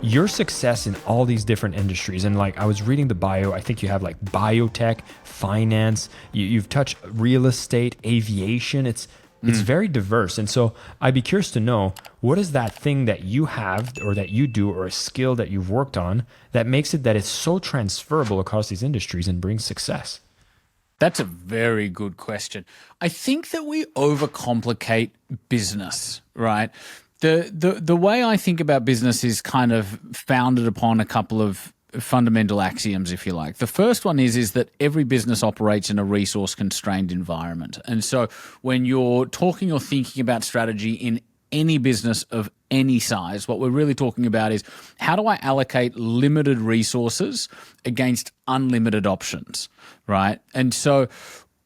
your success in all these different industries, and like I was reading the bio, I think you have like biotech, finance, you've touched real estate, aviation. It's very diverse. And so I'd be curious to know, what is that thing that you have or that you do or a skill that you've worked on that makes it that it's so transferable across these industries and brings success? That's a very good question. I think that we overcomplicate business, right? The way I think about business is kind of founded upon a couple of fundamental axioms, if you like. The first one is that every business operates in a resource-constrained environment. And so when you're talking or thinking about strategy in any business of any size, what we're really talking about is, how do I allocate limited resources against unlimited options, right? And so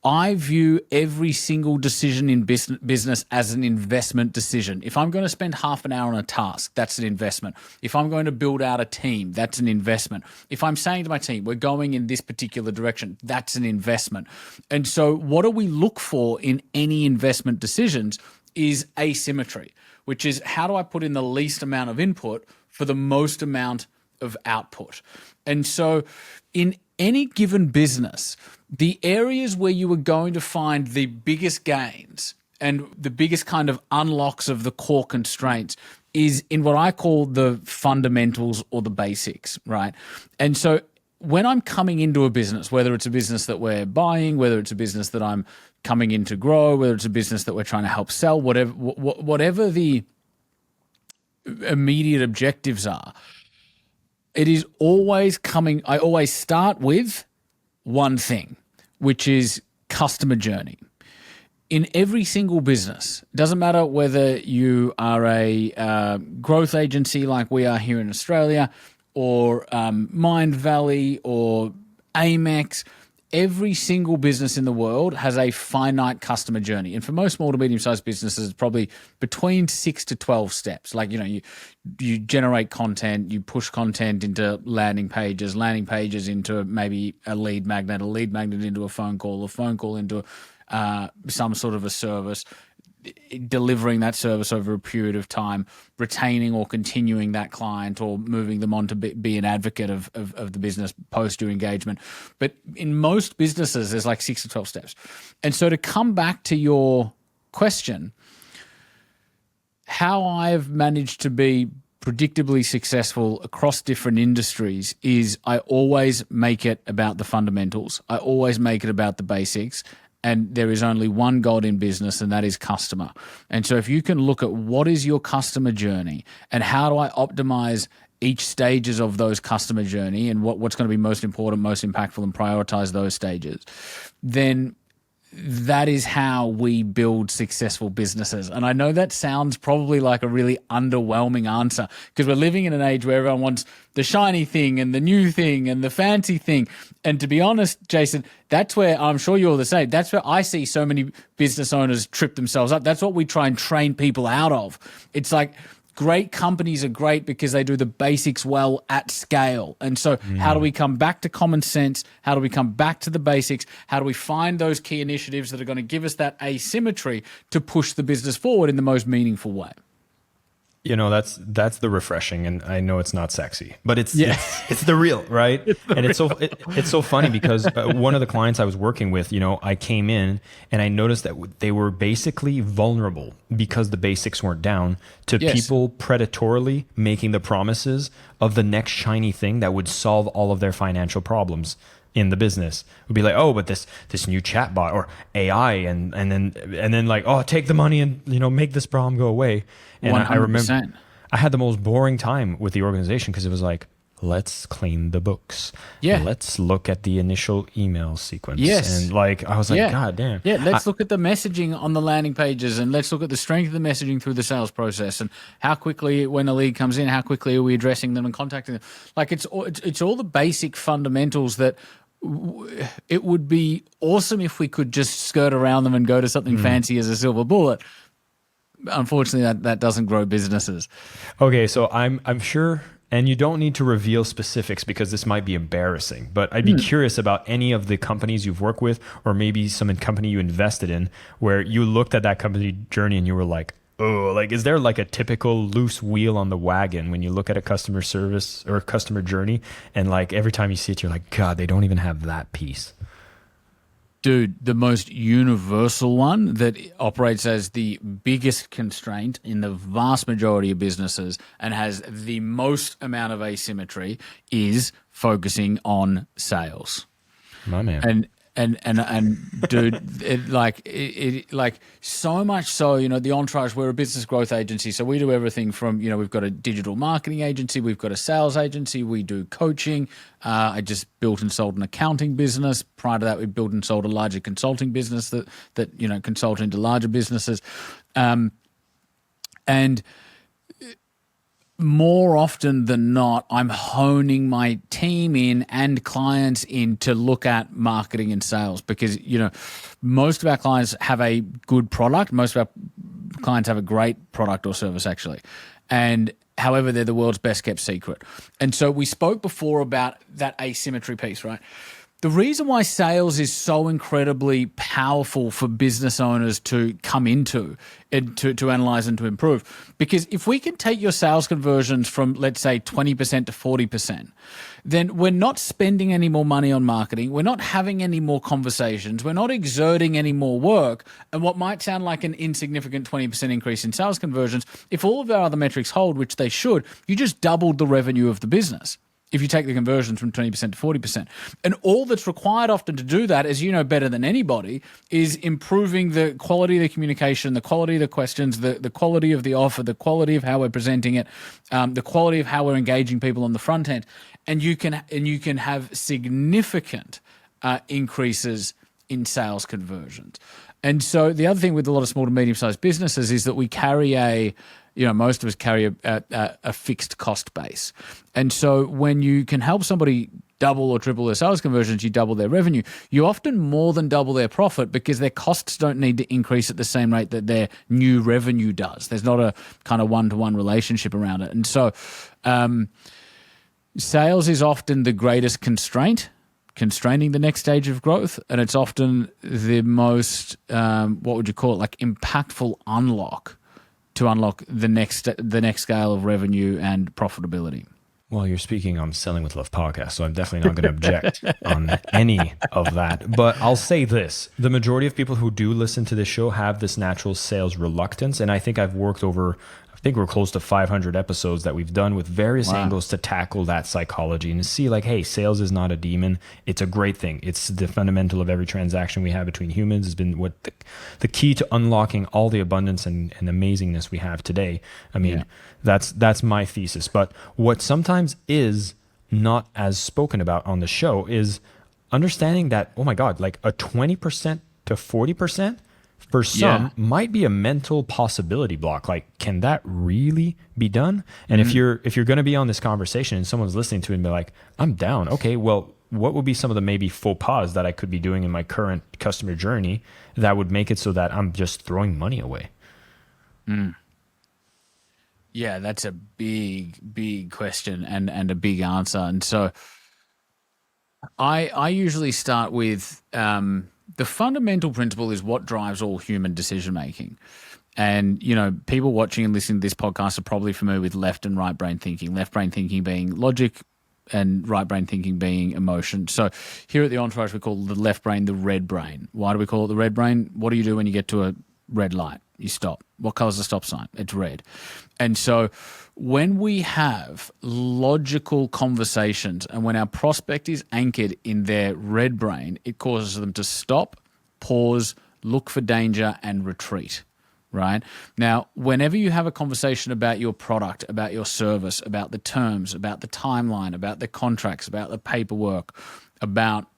I view every single decision in business as an investment decision. If I'm going to spend half an hour on a task, that's an investment. If I'm going to build out a team, that's an investment. If I'm saying to my team, we're going in this particular direction, that's an investment. And so what do we look for in any investment decisions is asymmetry, which is, how do I put in the least amount of input for the most amount of output? And so in any given business, the areas where you are going to find the biggest gains and the biggest kind of unlocks of the core constraints is in what I call the fundamentals or the basics, right? And so when I'm coming into a business, whether it's a business that we're buying, whether it's a business that I'm coming in to grow, whether it's a business that we're trying to help sell, whatever the immediate objectives are, it is always coming, I always start with one thing, which is customer journey. In every single business, it doesn't matter whether you are a growth agency like we are here in Australia, or Mind Valley or Amex, every single business in the world has a finite customer journey. And for most small to medium-sized businesses, it's probably between 6 to 12 steps. Like, you generate content, you push content into landing pages into maybe a lead magnet into a phone call into some sort of a service, delivering that service over a period of time, retaining or continuing that client, or moving them on to be an advocate of the business post your engagement. But in most businesses, there's like 6 to 12 steps. And so to come back to your question, how I've managed to be predictably successful across different industries is I always make it about the fundamentals. I always make it about the basics. And there is only one God in business, and that is customer. And so if you can look at what is your customer journey and how do I optimize each stages of those customer journey and what's going to be most important, most impactful, and prioritize those stages, then that is how we build successful businesses. And I know that sounds probably like a really underwhelming answer, because we're living in an age where everyone wants the shiny thing and the new thing and the fancy thing. And to be honest, Jason, that's where, I'm sure you're the same, that's where I see so many business owners trip themselves up. That's what we try and train people out of. It's like, great companies are great because they do the basics well at scale. And so how do we come back to common sense? How do we come back to the basics? How do we find those key initiatives that are going to give us that asymmetry to push the business forward in the most meaningful way? That's the refreshing, and I know it's not sexy, but it's the real, right? It's so funny because one of the clients I was working with, I came in and I noticed that they were basically vulnerable because the basics weren't down to people predatorily making the promises of the next shiny thing that would solve all of their financial problems in the business. Would be like, oh, but this new chatbot or AI, and then like, oh, take the money and make this problem go away. And 100%. I remember I had the most boring time with the organization because it was like, let's clean the books. Yeah. Let's look at the initial email sequence. Yes. And like, I was like, God damn. Yeah. Let's look at the messaging on the landing pages, and let's look at the strength of the messaging through the sales process, and how quickly, when a lead comes in, how quickly are we addressing them and contacting them? Like, it's all the basic fundamentals that it would be awesome if we could just skirt around them and go to something fancy as a silver bullet. Unfortunately, that doesn't grow businesses. Okay, so I'm sure, and you don't need to reveal specifics because this might be embarrassing, but I'd be curious about any of the companies you've worked with, or maybe some company you invested in, where you looked at that company journey and you were like, oh, like, is there like a typical loose wheel on the wagon when you look at a customer service or a customer journey, and like every time you see it, you're like, God, they don't even have that piece. Dude, the most universal one that operates as the biggest constraint in the vast majority of businesses and has the most amount of asymmetry is focusing on sales. My man. And dude, like so much so, the Entourage, we're a business growth agency. So we do everything from, we've got a digital marketing agency, we've got a sales agency, we do coaching. I just built and sold an accounting business. Prior to that, we built and sold a larger consulting business that consult into larger businesses. And more often than not, I'm honing my team in and clients in to look at marketing and sales because, most of our clients have a good product. Most of our clients have a great product or service, actually. And however, they're the world's best kept secret. And so we spoke before about that asymmetry piece, right? The reason why sales is so incredibly powerful for business owners to come into and to analyze and to improve, because if we can take your sales conversions from, let's say, 20% to 40%, then we're not spending any more money on marketing. We're not having any more conversations. We're not exerting any more work. And what might sound like an insignificant 20% increase in sales conversions, if all of our other metrics hold, which they should, you just doubled the revenue of the business. If you take the conversions from 20% to 40%. And all that's required often to do that, as you know better than anybody, is improving the quality of the communication, the quality of the questions, the quality of the offer, the quality of how we're presenting it, the quality of how we're engaging people on the front end. And you can have significant increases in sales conversions. And so the other thing with a lot of small to medium-sized businesses is that we carry most of us carry a fixed cost base. And so when you can help somebody double or triple their sales conversions, you double their revenue. You often more than double their profit because their costs don't need to increase at the same rate that their new revenue does. There's not a kind of one-to-one relationship around it. And so sales is often the greatest constraining the next stage of growth, and it's often the most, what would you call it, like impactful unlock to unlock the next scale of revenue and profitability. Well, you're speaking on Selling with Love podcast, so I'm definitely not going to object on any of that. But I'll say this. The majority of people who do listen to this show have this natural sales reluctance. And I think we're close to 500 episodes that we've done with various angles to tackle that psychology and to see like, hey, sales is not a demon. It's a great thing. It's the fundamental of every transaction we have between humans. Has been what the key to unlocking all the abundance and amazingness we have today. I mean, that's my thesis. But what sometimes is not as spoken about on the show is understanding that, oh my God, like a 20% to 40% for some might be a mental possibility block. Like, can that really be done? And if you're going to be on this conversation and someone's listening to it and be like, I'm down. Okay, well, what would be some of the maybe faux pas that I could be doing in my current customer journey that would make it so that I'm just throwing money away? Yeah, that's a big question and a big answer. And so I usually start with the fundamental principle is what drives all human decision making. And, people watching and listening to this podcast are probably familiar with left and right brain thinking. Left brain thinking being logic and right brain thinking being emotion. So here at the Entourage, we call the left brain the red brain. Why do we call it the red brain? What do you do when you get to a red light? You stop. What color is the stop sign? It's red. And so when we have logical conversations and when our prospect is anchored in their red brain, it causes them to stop, pause, look for danger, and retreat. Right? Now, whenever you have a conversation about your product, about your service, about the terms, about the timeline, about the contracts, about the paperwork, about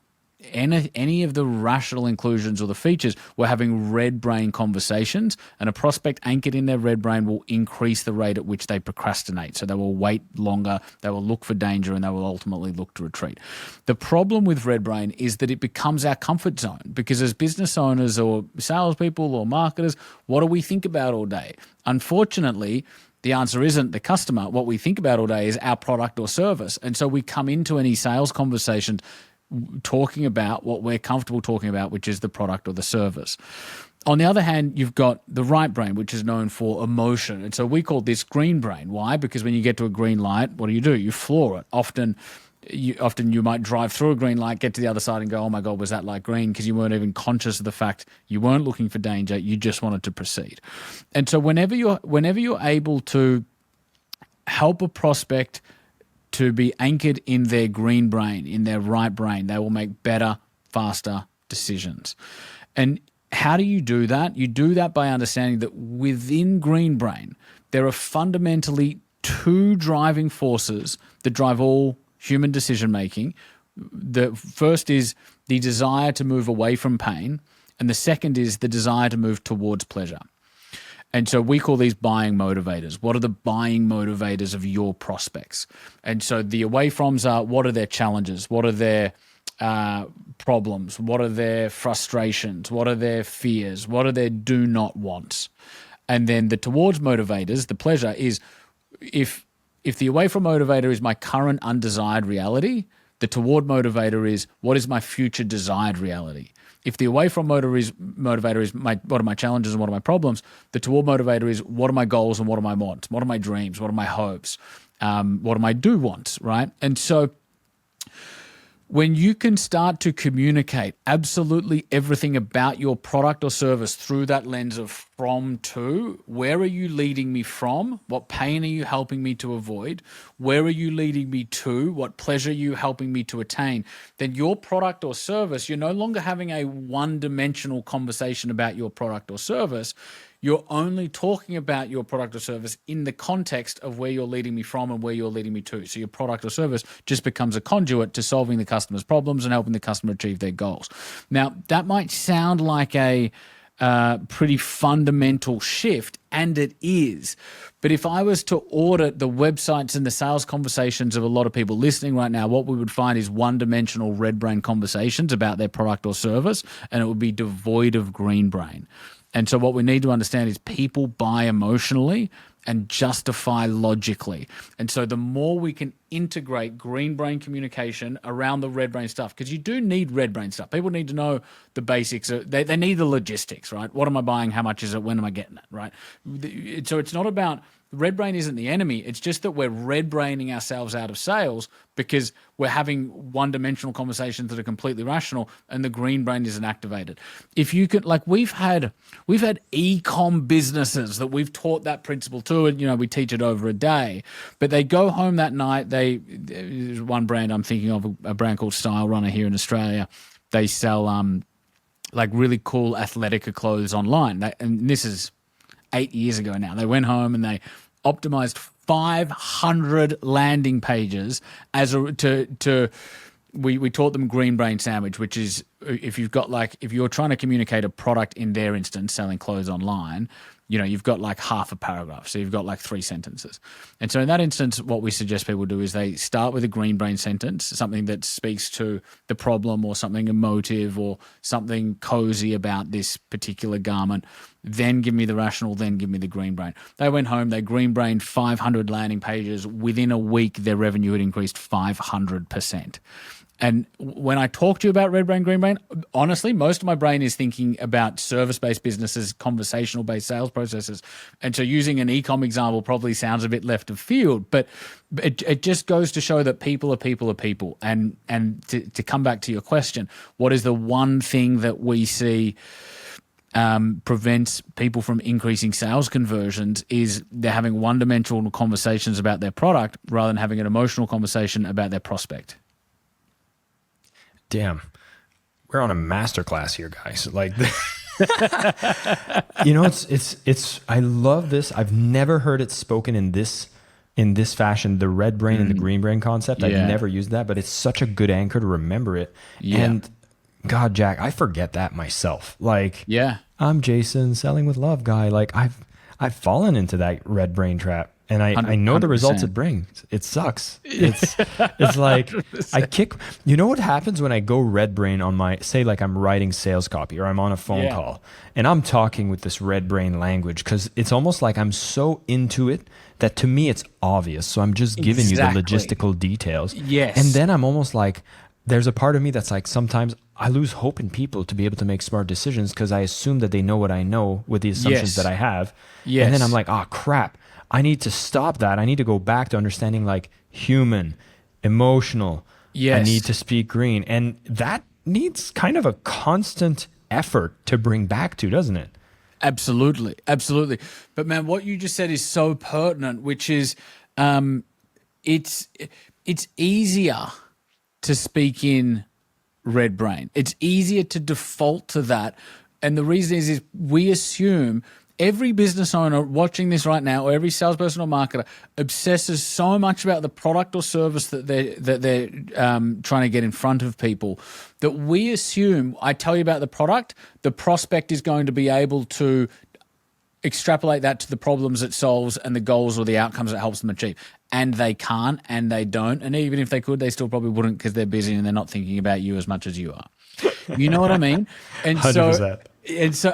any of the rational inclusions or the features, we're having red brain conversations, and a prospect anchored in their red brain will increase the rate at which they procrastinate. So they will wait longer, they will look for danger, and they will ultimately look to retreat. The problem with red brain is that it becomes our comfort zone, because as business owners or salespeople or marketers, what do we think about all day? Unfortunately, the answer isn't the customer. What we think about all day is our product or service. And so we come into any sales conversation talking about what we're comfortable talking about, which is the product or the service. On the other hand, you've got the right brain, which is known for emotion. And so we call this green brain. Why? Because when you get to a green light, what do? You floor it. Often you might drive through a green light, get to the other side and go, oh my God, was that light green? Because you weren't even conscious of the fact you weren't looking for danger. You just wanted to proceed. And so whenever you're able to help a prospect to be anchored in their green brain, in their right brain, they will make better, faster decisions. And how do you do that? You do that by understanding that within green brain, there are fundamentally two driving forces that drive all human decision making. The first is the desire to move away from pain, and the second is the desire to move towards pleasure. And so we call these buying motivators. What are the buying motivators of your prospects? And so the away froms are, what are their challenges? What are their problems? What are their frustrations? What are their fears? What are their do not wants? And then the towards motivators, the pleasure, is if the away from motivator is my current undesired reality, the toward motivator is, what is my future desired reality? If the away from motivator is what are my challenges and what are my problems, the toward motivator is, what are my goals and what are my wants? What are my dreams? What are my hopes? What are my do wants, right? And so when you can start to communicate absolutely everything about your product or service through that lens of from to, where are you leading me from? What pain are you helping me to avoid? Where are you leading me to? What pleasure are you helping me to attain? Then your product or service, you're no longer having a one-dimensional conversation about your product or service. You're only talking about your product or service in the context of where you're leading me from and where you're leading me to. So your product or service just becomes a conduit to solving the customer's problems and helping the customer achieve their goals. Now, that might sound like a pretty fundamental shift, and it is. But if I was to audit the websites and the sales conversations of a lot of people listening right now, what we would find is one-dimensional red brain conversations about their product or service, and it would be devoid of green brain. And so what we need to understand is people buy emotionally and justify logically. And so the more we can integrate green brain communication around the red brain stuff, because you do need red brain stuff. People need to know the basics. They need the logistics, right? What am I buying? How much is it? When am I getting it, right? So it's not about, red brain isn't the enemy. It's just that we're red braining ourselves out of sales because we're having one-dimensional conversations that are completely rational, and the green brain isn't activated. If you could, like we've had e-com businesses that we've taught that principle to, and we teach it over a day. But they go home that night. There's one brand I'm thinking of, a brand called Style Runner here in Australia. They sell like really cool Athletica clothes online. And this is 8 years ago now. They went home and they optimized 500 landing pages we taught them green brain sandwich, which is if you're trying to communicate a product in their instance, selling clothes online, you've got like half a paragraph. So you've got like 3 sentences. And so in that instance, what we suggest people do is they start with a green brain sentence, something that speaks to the problem or something emotive or something cozy about this particular garment. Then give me the rational, then give me the green brain. They went home, they green brained 500 landing pages. Within a week, their revenue had increased 500%. And when I talk to you about red brain, green brain, honestly, most of my brain is thinking about service-based businesses, conversational-based sales processes. And so using an e-com example probably sounds a bit left of field, but it just goes to show that people are people are people. And to come back to your question, what is the one thing that we see prevents people from increasing sales conversions is they're having one-dimensional conversations about their product rather than having an emotional conversation about their prospect. Damn, we're on a masterclass here, guys. Like, it's. I love this. I've never heard it spoken in this fashion. The red brain and the green brain concept. Yeah. I've never used that, but it's such a good anchor to remember it. Yeah. And God, Jack, I forget that myself. Like, yeah, I'm Jason, selling with love guy. Like, I've fallen into that red brain trap. And I know the results it brings. It sucks. It's like 100%. I kick. You know what happens when I go red brain on say like I'm writing sales copy or I'm on a phone call and I'm talking with this red brain language because it's almost like I'm so into it that to me it's obvious. So I'm just giving you the logistical details. Yes. And then I'm almost like, there's a part of me that's like, sometimes I lose hope in people to be able to make smart decisions because I assume that they know what I know with the assumptions that I have. Yes. And then I'm like, oh crap, I need to stop that. I need to go back to understanding like human, emotional. Yes. I need to speak green. And that needs kind of a constant effort to bring back to, doesn't it? Absolutely. Absolutely. But man, what you just said is so pertinent, which is it's easier to speak in red brain. It's easier to default to that. And the reason is we assume every business owner watching this right now, or every salesperson or marketer, obsesses so much about the product or service that they're trying to get in front of people, that we assume, I tell you about the product, the prospect is going to be able to extrapolate that to the problems it solves and the goals or the outcomes it helps them achieve. And they can't, and they don't. And even if they could, they still probably wouldn't, because they're busy and they're not thinking about you as much as you are. You know what I mean? And 100%.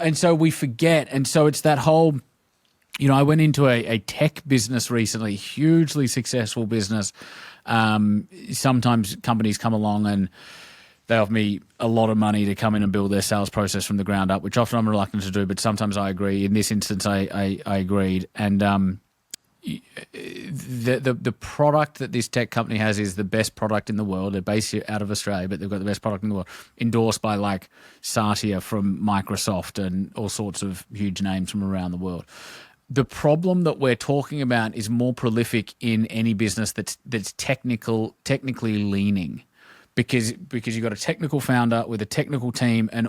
And so we forget. And so it's that whole, I went into a tech business recently, hugely successful business. Sometimes companies come along and they offer me a lot of money to come in and build their sales process from the ground up, which often I'm reluctant to do, but sometimes I agree. In this instance, I agreed. And the product that this tech company has is the best product in the world. They're based out of Australia, but they've got the best product in the world, endorsed by like Satya from Microsoft and all sorts of huge names from around the world. The problem that we're talking about is more prolific in any business that's technically leaning. Because you've got a technical founder with a technical team, and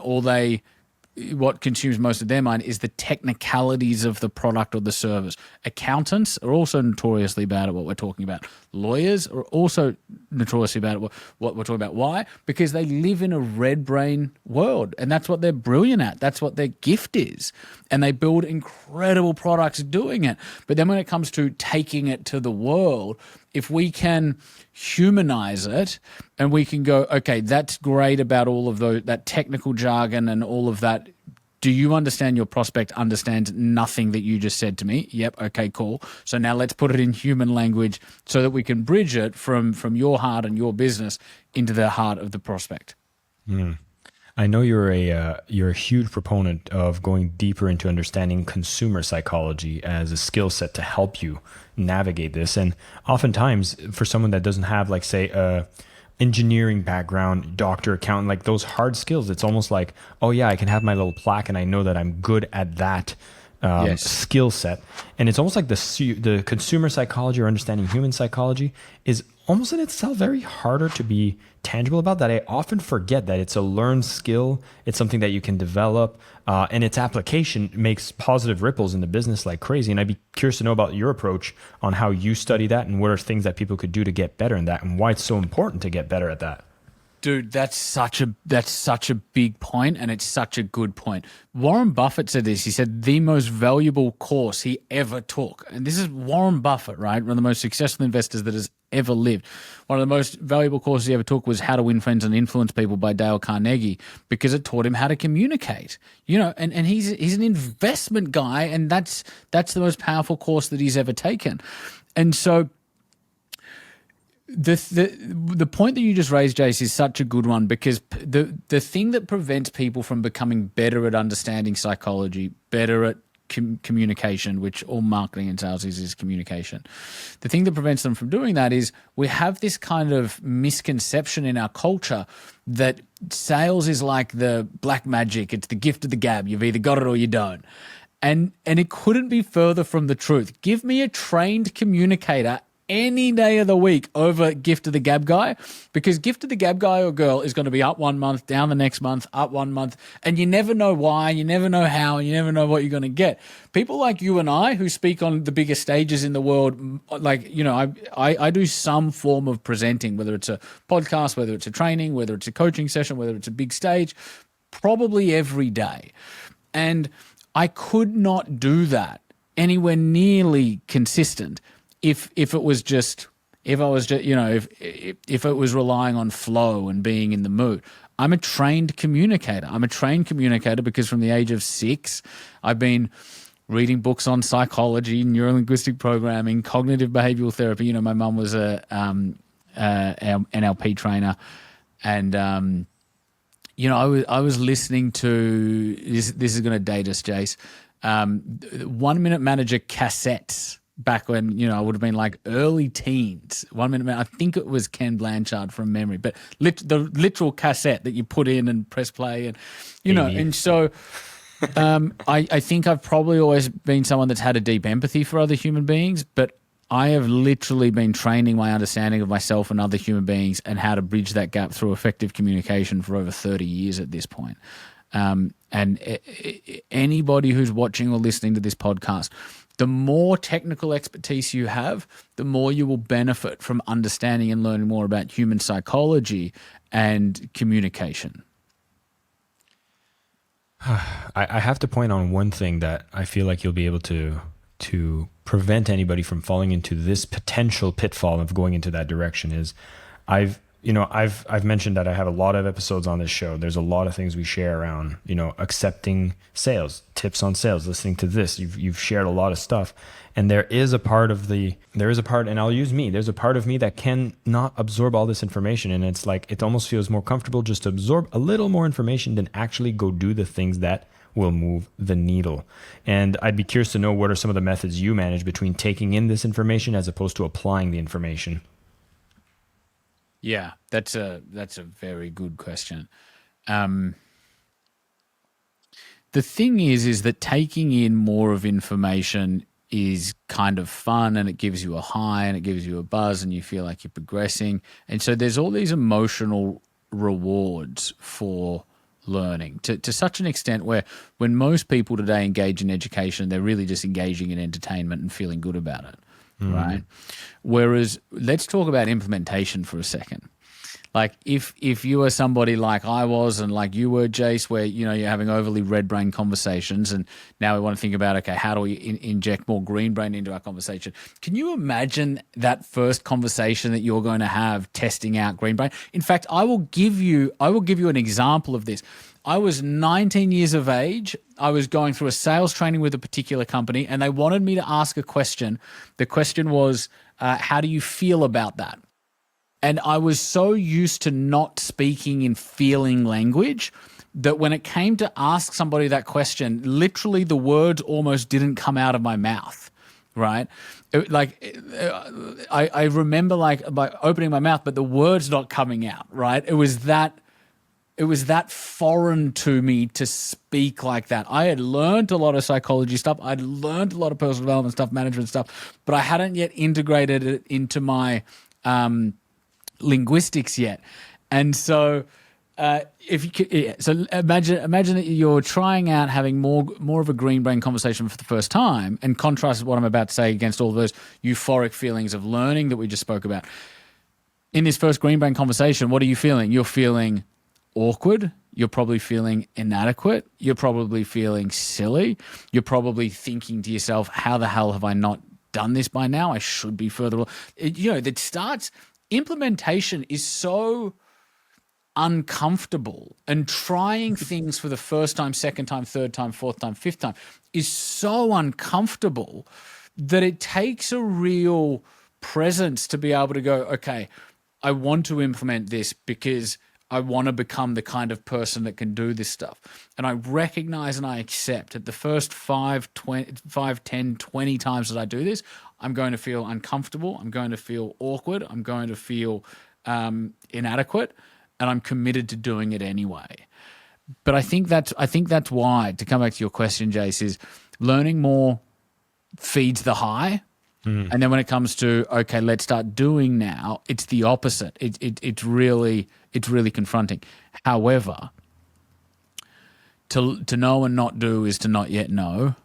what consumes most of their mind is the technicalities of the product or the service. Accountants are also notoriously bad at what we're talking about. Lawyers are also notoriously bad at what we're talking about. Why? Because they live in a red brain world, and that's what they're brilliant at. That's what their gift is. And they build incredible products doing it. But then when it comes to taking it to the world, if we can humanize it and we can go, okay, that's great about all of that technical jargon and all of that. Do you understand your prospect understands nothing that you just said to me? Yep. Okay, cool. So now let's put it in human language so that we can bridge it from your heart and your business into the heart of the prospect. I know you're a huge proponent of going deeper into understanding consumer psychology as a skill set to help you navigate this. And oftentimes, for someone that doesn't have, like, say, a engineering background, doctor, accountant, like those hard skills, it's almost like, oh yeah, I can have my little plaque and I know that I'm good at that skill set. And it's almost like the consumer psychology or understanding human psychology is almost in itself very harder to be tangible about, that I often forget that it's a learned skill. It's something that you can develop, and its application makes positive ripples in the business like crazy. And I'd be curious to know about your approach on how you study that and what are things that people could do to get better in that, and why it's so important to get better at that. Dude, that's such a big point, and it's such a good point. Warren Buffett said this. He said the most valuable course he ever took, and this is Warren Buffett, right? One of the most successful investors that has ever lived. One of the most valuable courses he ever took was How to Win Friends and Influence People by Dale Carnegie, because it taught him how to communicate. And he's an investment guy, and that's the most powerful course that he's ever taken. And so the point that you just raised, Jace, is such a good one, because the thing that prevents people from becoming better at understanding psychology, better at communication, which all marketing and sales is communication. The thing that prevents them from doing that is we have this kind of misconception in our culture that sales is like the black magic. It's the gift of the gab. You've either got it or you don't. And it couldn't be further from the truth. Give me a trained communicator any day of the week over gift of the gab guy, because gift of the gab guy or girl is going to be up 1 month, down the next month, up 1 month, and you never know why, you never know how, and you never know what you're going to get. People like you and I who speak on the biggest stages in the world, like, I do some form of presenting, whether it's a podcast, whether it's a training, whether it's a coaching session, whether it's a big stage, probably every day. And I could not do that anywhere nearly consistent if it was relying on flow and being in the mood. I'm a trained communicator. Because from the age of 6, I've been reading books on psychology, neuro-linguistic programming, cognitive behavioral therapy. My mum was a NLP trainer, and I was listening to this. This is going to date us, Jace. 1 Minute Manager cassettes back when I would have been like early teens. 1 Minute I think it was Ken Blanchard from memory, but the literal cassette that you put in and press play, and and so. I think I've probably always been someone that's had a deep empathy for other human beings, but I have literally been training my understanding of myself and other human beings and how to bridge that gap through effective communication for over 30 years at this point. Anybody who's watching or listening to this podcast, the more technical expertise you have, the more you will benefit from understanding and learning more about human psychology and communication. I have to point on one thing that I feel like you'll be able to prevent anybody from falling into this potential pitfall of going into that direction is I've mentioned that I have a lot of episodes on this show. There's a lot of things we share around, accepting sales, tips on sales, listening to this. You've shared a lot of stuff. And there's a part, and I'll use me, there's a part of me that can not absorb all this information. And it's like, it almost feels more comfortable just to absorb a little more information than actually go do the things that will move the needle. And I'd be curious to know what are some of the methods you manage between taking in this information as opposed to applying the information. Yeah, that's a very good question. The thing is that taking in more of information is kind of fun, and it gives you a high and it gives you a buzz and you feel like you're progressing. And so there's all these emotional rewards for learning to such an extent where when most people today engage in education, they're really just engaging in entertainment and feeling good about it. Right. Whereas let's talk about implementation for a second. Like if you are somebody like I was and like you were, Jace, where, you're having overly red brain conversations, and now we want to think about, okay, how do we inject more green brain into our conversation? Can you imagine that first conversation that you're going to have testing out green brain? In fact, I will give you an example of this. I was 19 years of age. I was going through a sales training with a particular company, and they wanted me to ask a question. The question was, how do you feel about that? And I was so used to not speaking in feeling language that when it came to ask somebody that question, literally the words almost didn't come out of my mouth, right? I remember by opening my mouth, but the words not coming out, right? It was that foreign to me to speak like that. I had learned a lot of psychology stuff. I'd learned a lot of personal development stuff, management stuff, but I hadn't yet integrated it into my linguistics yet. And so imagine that you're trying out having more of a green brain conversation for the first time, and contrast what I'm about to say against all those euphoric feelings of learning that we just spoke about. In this first green brain conversation, what are you feeling? You're feeling awkward. You're probably feeling inadequate. You're probably feeling silly. You're probably thinking to yourself, how the hell have I not done this by now? I should be further. Implementation is so uncomfortable, and trying things for the first time, second time, third time, fourth time, fifth time is so uncomfortable that it takes a real presence to be able to go, okay, I want to implement this because I want to become the kind of person that can do this stuff. And I recognize and I accept that the first 5, 10, 20 times that I do this, I'm going to feel uncomfortable. I'm going to feel awkward. I'm going to feel inadequate, and I'm committed to doing it anyway. But I think that's why, to come back to your question, Jace, is learning more feeds the high. And then when it comes to, okay, let's start doing now, it's the opposite. It's really confronting. However, to know and not do is to not yet know.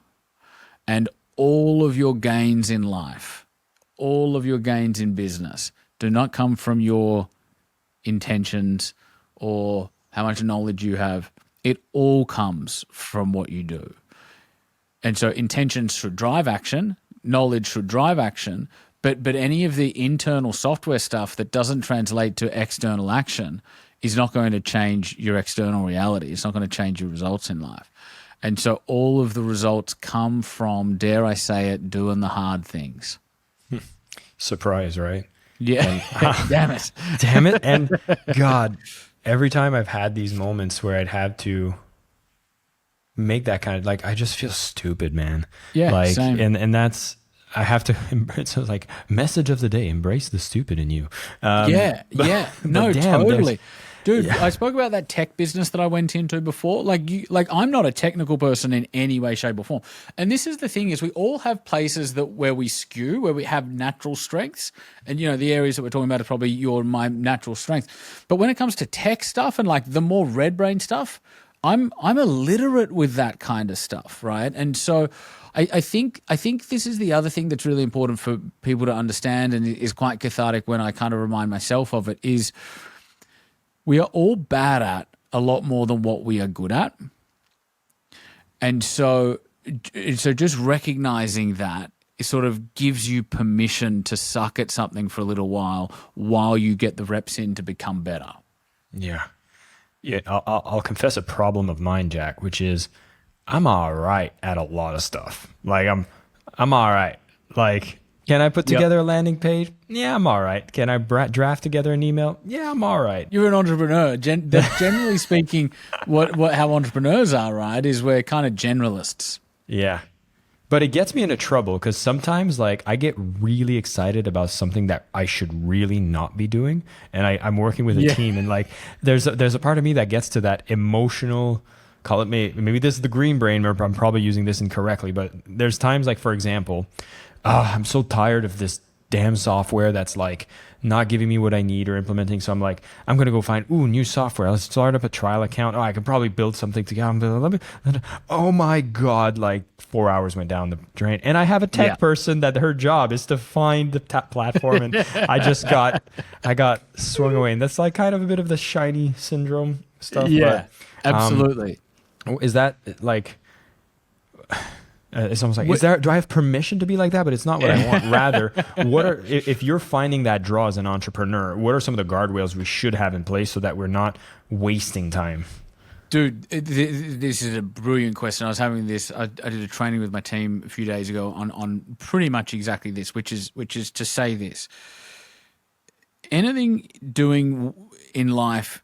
And all of your gains in life, all of your gains in business do not come from your intentions or how much knowledge you have. It all comes from what you do. And so intentions should drive action. Knowledge should drive action, but any of the internal software stuff that doesn't translate to external action is not going to change your external reality. It's not going to change your results in life. And so all of the results come from, dare I say it, doing the hard things. Surprise, right? Yeah. And, Damn it. Damn it. And God, every time I've had these moments where I'd have to make that kind of like, I just feel stupid, man. Yeah, like, same. and that's, I have to, so it's like message of the day, embrace the stupid in you. Yeah. No, damn, totally. Dude, yeah. I spoke about that tech business that I went into before. Like I'm not a technical person in any way, shape, or form. And this is the thing is we all have places where we skew, where we have natural strengths. And the areas that we're talking about are probably my natural strength. But when it comes to tech stuff and like the more red brain stuff, I'm illiterate with that kind of stuff, right? And so I think this is the other thing that's really important for people to understand and is quite cathartic when I kind of remind myself of it is we are all bad at a lot more than what we are good at. And so just recognizing that it sort of gives you permission to suck at something for a little while you get the reps in to become better. Yeah. Yeah, I'll confess a problem of mine, Jack, which is I'm all right at a lot of stuff. Like I'm all right. Like, can I put together a landing page? Yeah, I'm all right. Can I draft together an email? Yeah, I'm all right. You're an entrepreneur. Generally speaking, how entrepreneurs are, right, is we're kind of generalists. Yeah. But it gets me into trouble because sometimes like I get really excited about something that I should really not be doing. And I'm working with a team and like there's a part of me that gets to that emotional, call it maybe this is the green brain, or I'm probably using this incorrectly, but there's times like, for example, I'm so tired of this damn software that's like not giving me what I need or implementing. So I'm like, I'm going to go find, new software. Let's start up a trial account. Oh, I can probably build something together. Oh my God, like 4 hours went down the drain. And I have a tech person that her job is to find the platform. And I got swung away. And that's like kind of a bit of the shiny syndrome stuff. Yeah, but, absolutely. Is that like... it's almost like, do I have permission to be like that? But it's not what I want. Rather, if you're finding that draw as an entrepreneur, what are some of the guardrails we should have in place so that we're not wasting time? Dude, this is a brilliant question. I was having this. I did a training with my team a few days ago on pretty much exactly this, which is to say this: anything doing in life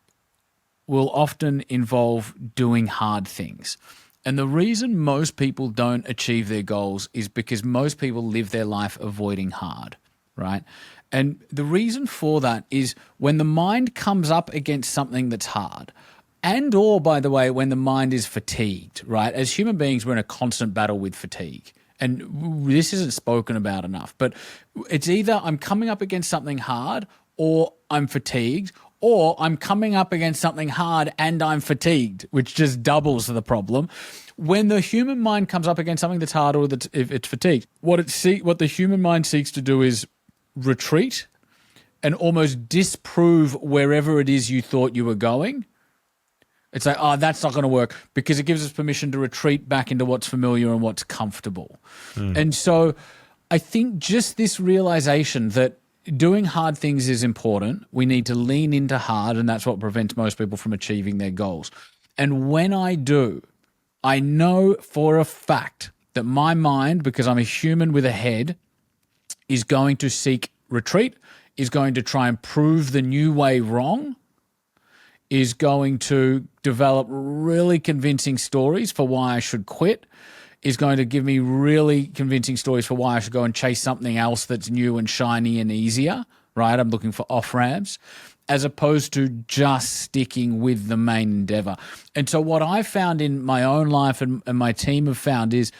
will often involve doing hard things. And the reason most people don't achieve their goals is because most people live their life avoiding hard, right? And the reason for that is when the mind comes up against something that's hard, and or, by the way, when the mind is fatigued, right? As human beings, we're in a constant battle with fatigue. And this isn't spoken about enough, but it's either I'm coming up against something hard or I'm fatigued, or I'm coming up against something hard and I'm fatigued, which just doubles the problem. When the human mind comes up against something that's hard or if it's fatigued, what the human mind seeks to do is retreat and almost disprove wherever it is you thought you were going. It's like, that's not going to work, because it gives us permission to retreat back into what's familiar and what's comfortable. And so I think just this realization that doing hard things is important. We need to lean into hard, and that's what prevents most people from achieving their goals. And when I do, I know for a fact that my mind, because I'm a human with a head, is going to seek retreat, is going to try and prove the new way wrong, is going to develop really convincing stories for why I should quit, is going to give me really convincing stories for why I should go and chase something else that's new and shiny and easier, right? I'm looking for off-ramps, as opposed to just sticking with the main endeavor. And so what I found in my own life and my team have found is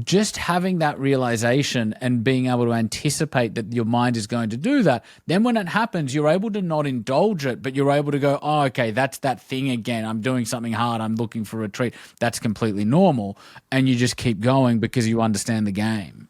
just having that realization and being able to anticipate that your mind is going to do that. Then when it happens, you're able to not indulge it, but you're able to go, oh, okay, that's that thing again. I'm doing something hard. I'm looking for a treat. That's completely normal. And you just keep going because you understand the game.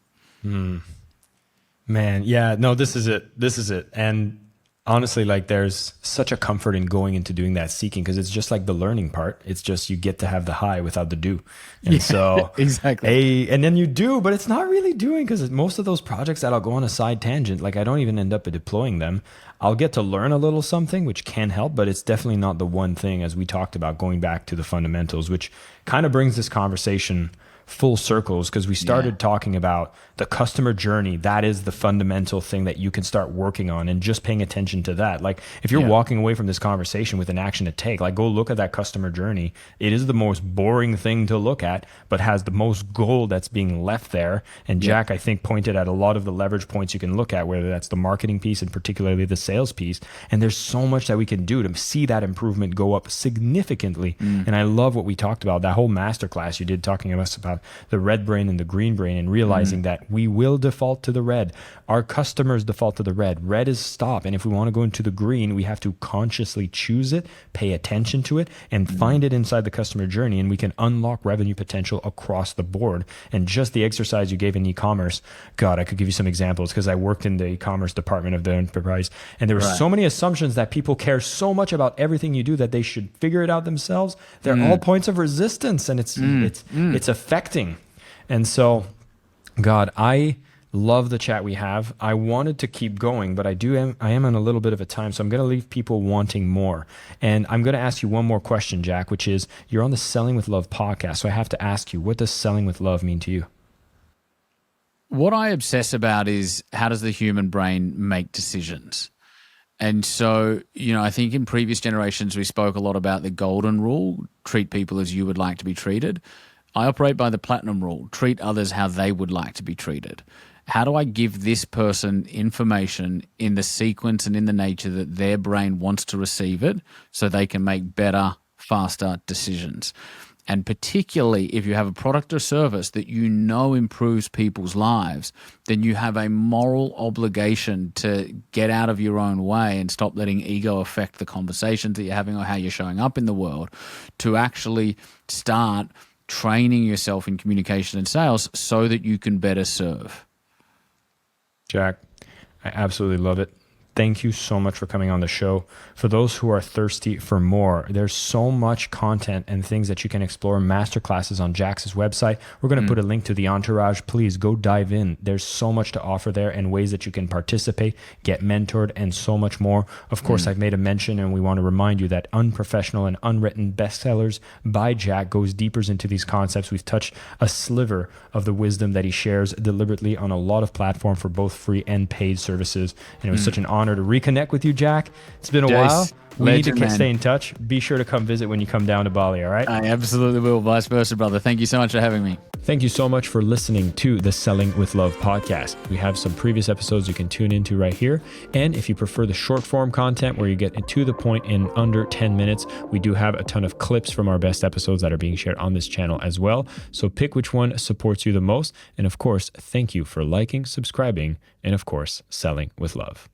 Man, yeah, no, this is it. This is it. And honestly, like there's such a comfort in going into doing that seeking, because it's just like the learning part. It's just you get to have the high without the do. And so exactly. And then you do, but it's not really doing, because most of those projects that I'll go on a side tangent, like I don't even end up deploying them. I'll get to learn a little something, which can help, but it's definitely not the one thing, as we talked about, going back to the fundamentals, which kind of brings this conversation full circles because we started talking about the customer journey. That is the fundamental thing that you can start working on, and just paying attention to that. Like if you're walking away from this conversation with an action to take, like go look at that customer journey. It is the most boring thing to look at, but has the most gold that's being left there. And Jack, I think, pointed at a lot of the leverage points you can look at, whether that's the marketing piece and particularly the sales piece. And there's so much that we can do to see that improvement go up significantly. And I love what we talked about, that whole masterclass you did talking to us about the red brain and the green brain, and realizing that we will default to the red. Our customers default to the red. Red is stop. And if we want to go into the green, we have to consciously choose it, pay attention to it, and find it inside the customer journey. And we can unlock revenue potential across the board. And just the exercise you gave in e-commerce, God, I could give you some examples because I worked in the e-commerce department of the enterprise. And there were so many assumptions that people care so much about everything you do that they should figure it out themselves. They're all points of resistance, and it's affecting. And so, God, I love the chat we have. I wanted to keep going, but I am on a little bit of a time, so I'm going to leave people wanting more. And I'm going to ask you one more question, Jack, which is, you're on the Selling with Love podcast, so I have to ask you, what does selling with love mean to you? What I obsess about is, how does the human brain make decisions? And so, I think in previous generations, we spoke a lot about the golden rule: treat people as you would like to be treated. I operate by the platinum rule: treat others how they would like to be treated. How do I give this person information in the sequence and in the nature that their brain wants to receive it, so they can make better, faster decisions? And particularly if you have a product or service that improves people's lives, then you have a moral obligation to get out of your own way and stop letting ego affect the conversations that you're having or how you're showing up in the world, to actually start training yourself in communication and sales so that you can better serve. Jack, I absolutely love it. Thank you so much for coming on the show. For those who are thirsty for more, there's so much content and things that you can explore. Masterclasses on Jack's website. We're going to put a link to the entourage. Please go dive in. There's so much to offer there, and ways that you can participate, get mentored, and so much more. Of course, I've made a mention, and we want to remind you that Unprofessional and Unwritten Bestsellers by Jack goes deeper into these concepts. We've touched a sliver of the wisdom that he shares deliberately on a lot of platforms for both free and paid services. And it was such an honor to reconnect with you, Jack. It's been a while. We need to stay in touch. Be sure to come visit when you come down to Bali, all right? I absolutely will. Vice versa, brother. Thank you so much for having me. Thank you so much for listening to the Selling with Love podcast. We have some previous episodes you can tune into right here. And if you prefer the short form content where you get to the point in under 10 minutes, we do have a ton of clips from our best episodes that are being shared on this channel as well. So pick which one supports you the most. And of course, thank you for liking, subscribing, and of course, selling with love.